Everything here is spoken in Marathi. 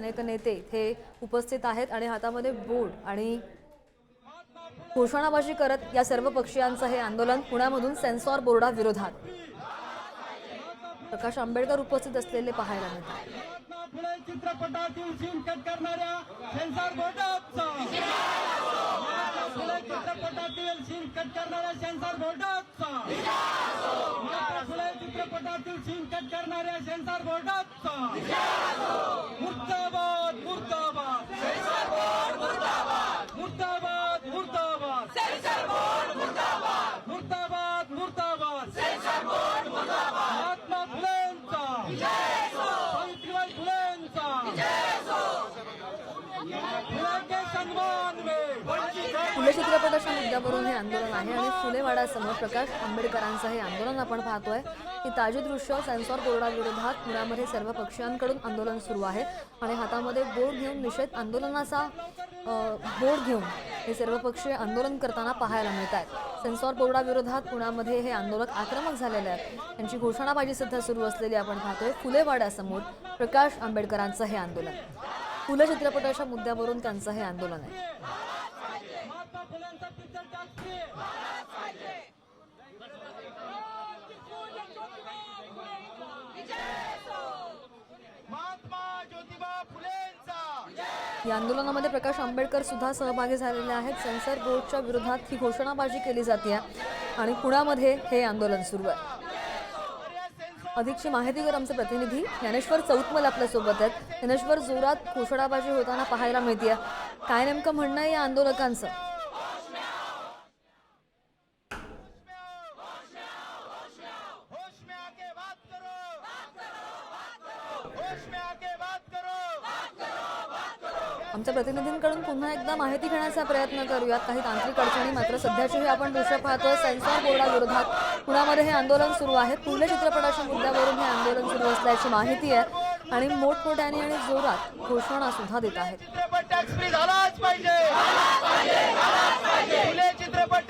अनेक नेते इथे उपस्थित आहेत आणि हातामध्ये बोर्ड आणि घोषणाबाजी करत या सर्व पक्षीयांचं हे आंदोलन पुण्यामधून सेन्सॉर बोर्डाविरोधात प्रकाश आंबेडकर उपस्थित असलेले पाहायला मिळतात. फुले चित्रपटातील सीन कट करणाऱ्या सेन्सॉर बोर्डाचा फुले चित्रपटातील सीन कट करणाऱ्या सेन्सॉर बोर्डाचा फुले चित्रपटातील सीन कट करणाऱ्या सेन्सॉर बोर्डाचा मुर्दाबाद मुर्दाबाद सेन्सॉर बोर्ड मुर्दाबाद मुर्दाबाद मुर्दाबाद सेन्सॉर बोर्ड मुर्दाबाद मुर्दाबाद मुर्दाबाद सेन्सॉर बोर्ड मुर्दाबाद महात्मा फुलेंचा सावित्रीबाई फुलेंचा फुले सन्मान में फुले चित्रपटाच्या मुद्द्यावरून हे आंदोलन आहे आणि फुलेवाड्यासमोर प्रकाश आंबेडकरांचं हे आंदोलन आपण पाहतोय. ही ताजी दृश्य सेन्सॉर बोर्डाविरोधात पुण्यामध्ये सर्व पक्षीयांकडून आंदोलन सुरू आहे आणि हातामध्ये बोर्ड घेऊन निषेध आंदोलनाचा बोर्ड घेऊन हे सर्व पक्षी आंदोलन करताना पाहायला मिळत आहेत. सेन्सॉर बोर्डाविरोधात पुण्यामध्ये हे आंदोलक आक्रमक झालेले आहेत. त्यांची घोषणाबाजी सध्या सुरू असलेली आपण पाहतोय. फुलेवाड्यासमोर प्रकाश आंबेडकरांचं हे आंदोलन, फुले चित्रपटाच्या मुद्द्यावरून त्यांचं हे आंदोलन आहे. महात्मा फुलेंचा पिक्चर टाकते महात्मा ज्योतिबा फुलेंचा या आंदोलनामध्ये प्रकाश आंबेडकर सुद्धा सहभागी झालेले आहेत. सेन्सॉर बोर्डच्या विरोधात ही घोषणाबाजी केली जाते आणि पुण्यामध्ये हे आंदोलन सुरू आहे. अधिकची माहिती कर आमचे प्रतिनिधी ज्ञानेश्वर चौतमल आपल्यासोबत आहेत. ज्ञानेश्वर, जोरात घोषणाबाजी होताना पाहायला मिळते, काय नेमकं म्हणणं आहे या आंदोलकांचं? आमच्या प्रतिनिधींकडून पुन्हा एकदा माहिती घेण्याचा प्रयत्न करूयात. काही तांत्रिक अडचणी मात्र सध्याचीही आपण दृश्य पाहतोय. सेन्सॉर बोर्डाविरोधात पुण्यामध्ये हे आंदोलन सुरू आहे. फुले चित्रपटाच्या मुद्द्यावरून हे आंदोलन सुरू असल्याची माहिती आहे आणि मोठमोठ्याने आणि जोरात घोषणा सुद्धा देत आहेत. चित्रपट टॅक्स फ्री झालाच पाहिजे. फुले चित्रपट